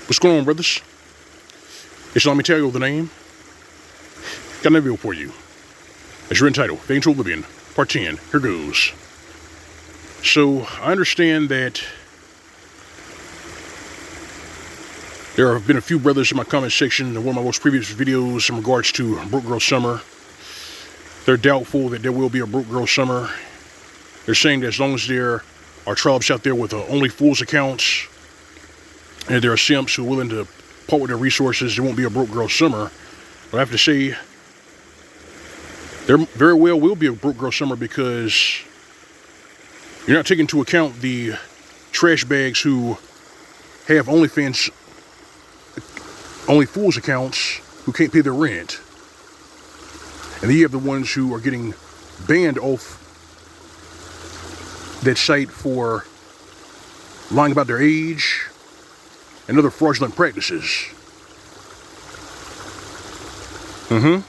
What's going on, brothers? It's Mgtow, the name. Got another video for you. As you're entitled, Fade into Oblivion, Part 10. Here goes. So, I understand that there have been a few brothers in my comment section in one of my most previous videos in regards to Broke Girl Summer. They're doubtful that there will be a Broke Girl Summer. They're saying that as long as there are tribes out there with only fools accounts, and there are simps who are willing to part with their resources, there won't be a Broke Girl Summer. But I have to say, there very well will be a Broke Girl Summer, because you're not taking into account the trash bags who have OnlyFans, only fools accounts, who can't pay their rent. And then you have the ones who are getting banned off that site for lying about their age and other fraudulent practices. And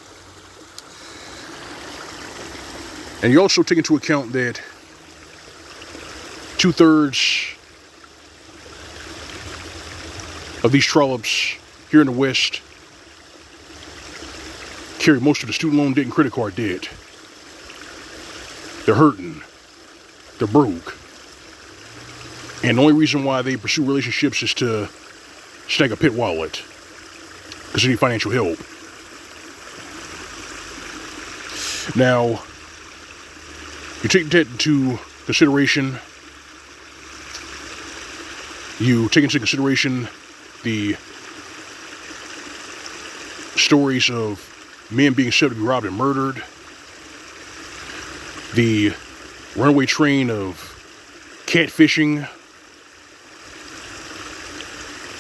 you also take into account that 2/3 of these trollops here in the West carry most of the student loan debt and credit card debt. They're hurting. They're broke. And the only reason why they pursue relationships is to snag a pit wallet, because they need financial help. Now, you take that into consideration. You take into consideration the stories of men being said to be robbed and murdered, the runaway train of catfishing,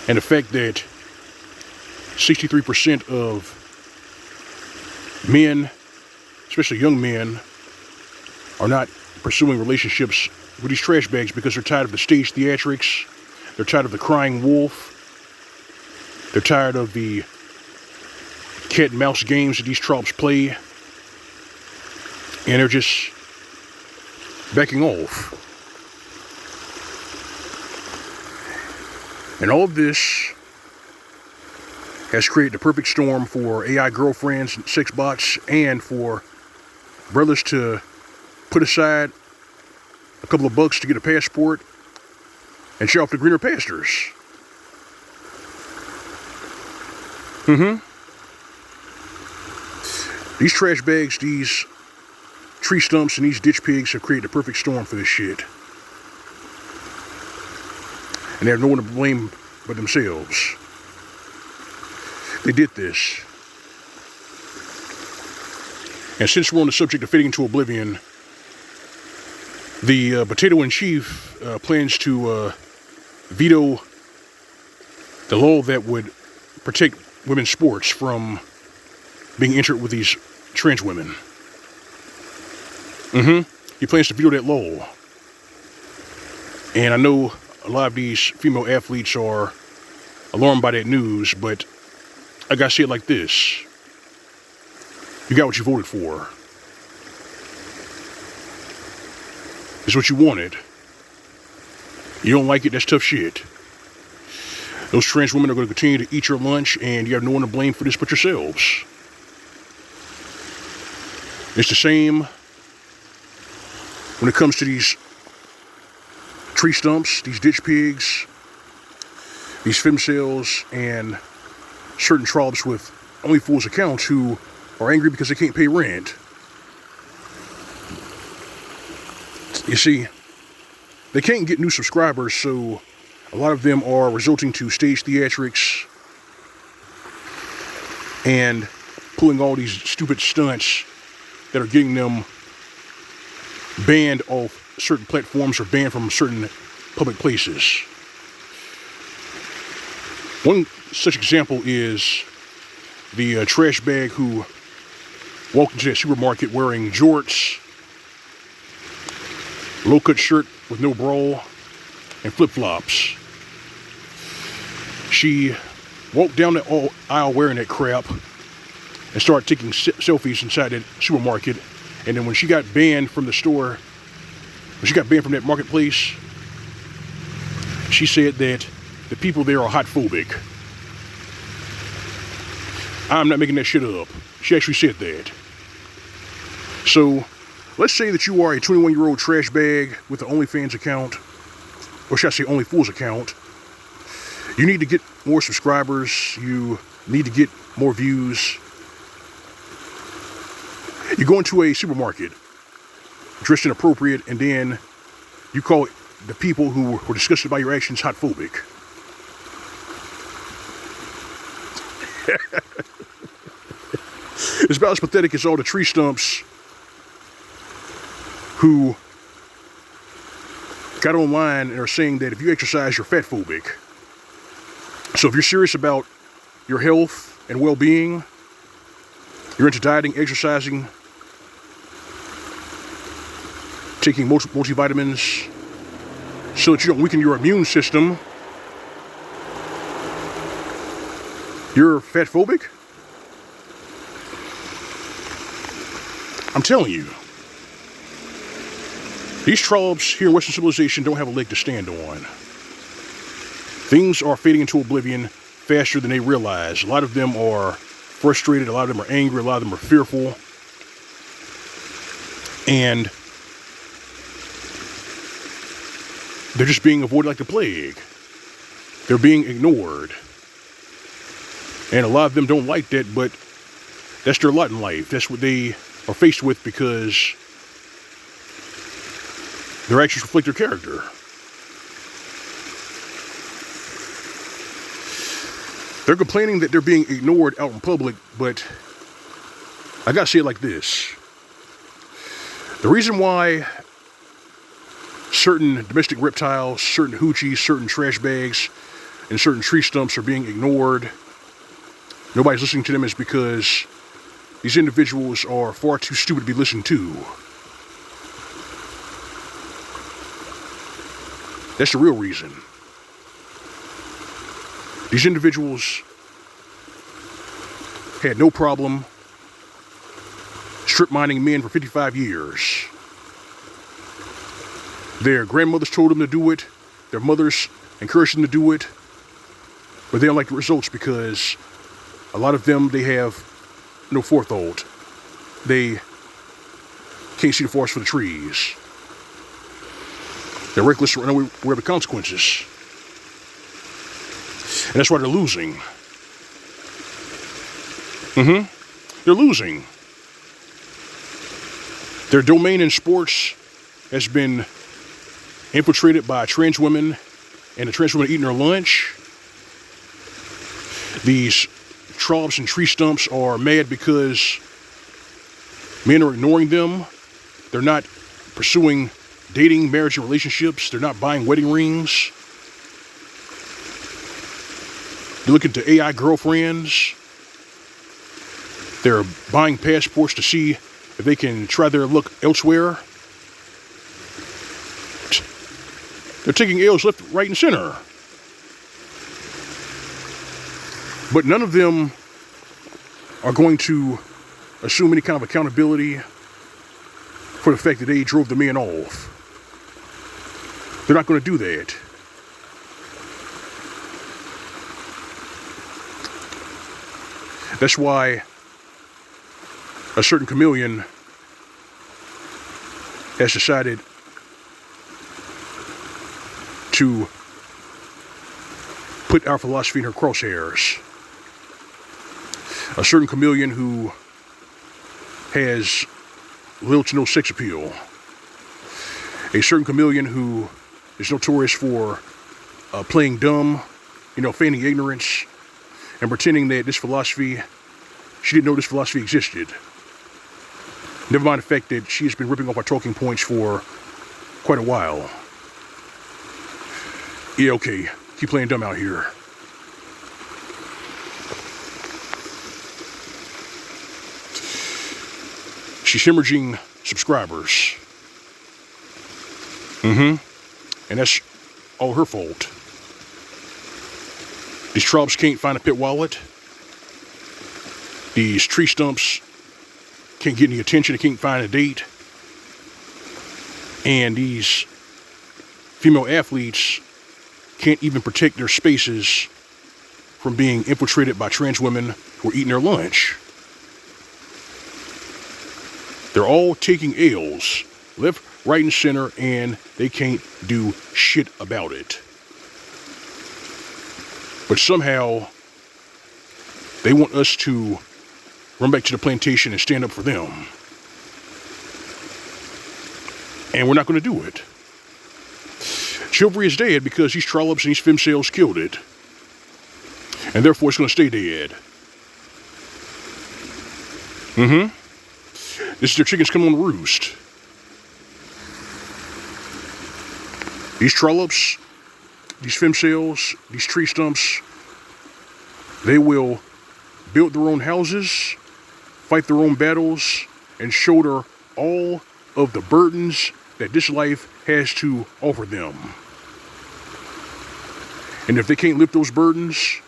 and the fact that 63% of men, especially young men, are not pursuing relationships with these trash bags because they're tired of the stage theatrics, they're tired of the crying wolf, they're tired of the cat and mouse games that these trollops play, and they're just backing off. And all of this has created the perfect storm for AI girlfriends and sex bots, and for brothers to put aside a couple of bucks to get a passport and show off the greener pastures. These trash bags, these tree stumps, and these ditch pigs have created the perfect storm for this shit. And they have no one to blame but themselves. They did this. And since we're on the subject of fading into oblivion, the potato-in-chief plans to veto the law that would protect women's sports from being entered with these trans women. He plans to veto that law. And I know a lot of these female athletes are alarmed by that news, but I gotta say it like this. You got what you voted for. It's what you wanted. You don't like it, that's tough shit. Those trans women are going to continue to eat your lunch, and you have no one to blame for this but yourselves. It's the same when it comes to these tree stumps, these ditch pigs, these femcels, and certain trollops with only fools accounts who are angry because they can't pay rent. You see, they can't get new subscribers, so a lot of them are resorting to stage theatrics and pulling all these stupid stunts that are getting them banned off certain platforms or banned from certain public places. One such example is the trash bag who walked into that supermarket wearing jorts, low-cut shirt with no bra, and flip-flops. She walked down the aisle wearing that crap and started taking selfies inside that supermarket. And then when she got banned from the store, when she got banned from that marketplace, she said that the people there are hot phobic. I'm not making that shit up. She actually said that. So, let's say that you are a 21-year-old trash bag with an OnlyFans account, or should I say OnlyFools account. You need to get more subscribers. You need to get more views. You go into a supermarket, dressed inappropriate, and then you call the people who were disgusted by your actions hot phobic. It's about as pathetic as all the tree stumps who got online and are saying that if you exercise, you're fat phobic. So if you're serious about your health and well-being, you're into dieting, exercising, taking multivitamins so that you don't weaken your immune system, you're fat phobic? I'm telling you, these tribes here in Western civilization don't have a leg to stand on. Things are fading into oblivion faster than they realize. A lot of them are frustrated, a lot of them are angry, a lot of them are fearful. And they're just being avoided like the plague. They're being ignored. And a lot of them don't like that, but that's their lot in life. That's what they are faced with because their actions reflect their character. They're complaining that they're being ignored out in public, but I gotta say it like this. The reason why certain domestic reptiles, certain hoochies, certain trash bags, and certain tree stumps are being ignored, nobody's listening to them, is because these individuals are far too stupid to be listened to. That's the real reason. These individuals had no problem strip mining men for 55 years. Their grandmothers told them to do it. Their mothers encouraged them to do it. But they don't like the results because a lot of them, they have no forethought. They can't see the forest for the trees. They're reckless and unaware of the consequences. And that's why they're losing. They're losing. Their domain in sports has been infiltrated by trans women, and the trans women eating their lunch. These trollops and tree stumps are mad because men are ignoring them. They're not pursuing dating, marriage, and relationships. They're not buying wedding rings. They're looking to AI girlfriends. They're buying passports to see if they can try their luck elsewhere. They're taking L's left, right, and center. But none of them are going to assume any kind of accountability for the fact that they drove the man off. They're not going to do that. That's why a certain chameleon has decided to put our philosophy in her crosshairs. A certain chameleon who has little to no sex appeal. A certain chameleon who is notorious for playing dumb, feigning ignorance, and pretending that this philosophy, she didn't know this philosophy existed. Never mind the fact that she has been ripping off our talking points for quite a while. Yeah, okay, keep playing dumb out here. She's hemorrhaging subscribers. And that's all her fault. These trollops can't find a pit wallet. These tree stumps can't get any attention. They can't find a date. And these female athletes can't even protect their spaces from being infiltrated by trans women who are eating their lunch. They're all taking L's, left, right, and center, and they can't do shit about it. But somehow, they want us to run back to the plantation and stand up for them. And we're not going to do it. Chivalry is dead because these trollops and these femcells killed it. And therefore it's going to stay dead. This is their chickens coming on the roost. These trollops, these femcells, these tree stumps, they will build their own houses, fight their own battles, and shoulder all of the burdens that this life has to offer them. And if they can't lift those burdens,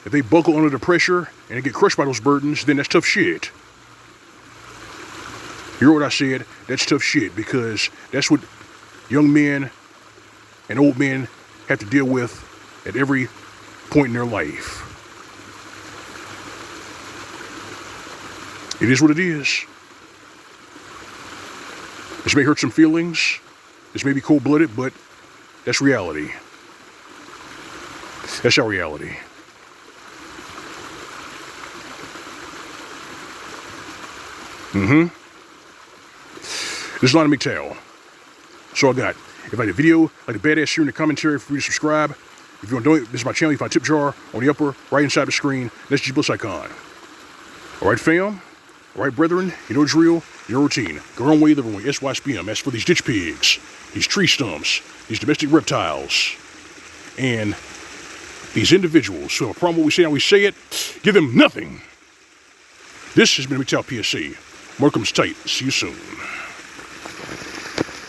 if they buckle under the pressure and they get crushed by those burdens, then that's tough shit. You hear what I said? That's tough shit, because that's what young men and old men have to deal with at every point in their life. It is what it is. This may hurt some feelings. This may be cold-blooded, but that's reality. That's our reality. This is L.O.M. Mgtow. That's all I got. If you like the video, like the badass here in the commentary, for you to subscribe. If you want to donate, this is my channel. You find a tip jar on the upper right hand side of the screen. That's the plus icon. Alright, fam. Alright, brethren. You know the drill. Your routine. Go your own way, live your way. SYSPM. As for these ditch pigs, these tree stumps, these domestic reptiles, and these individuals who have a problem with what we say, how we say it, give them nothing. This has been Mgtow PSC. Markham's tight. See you soon.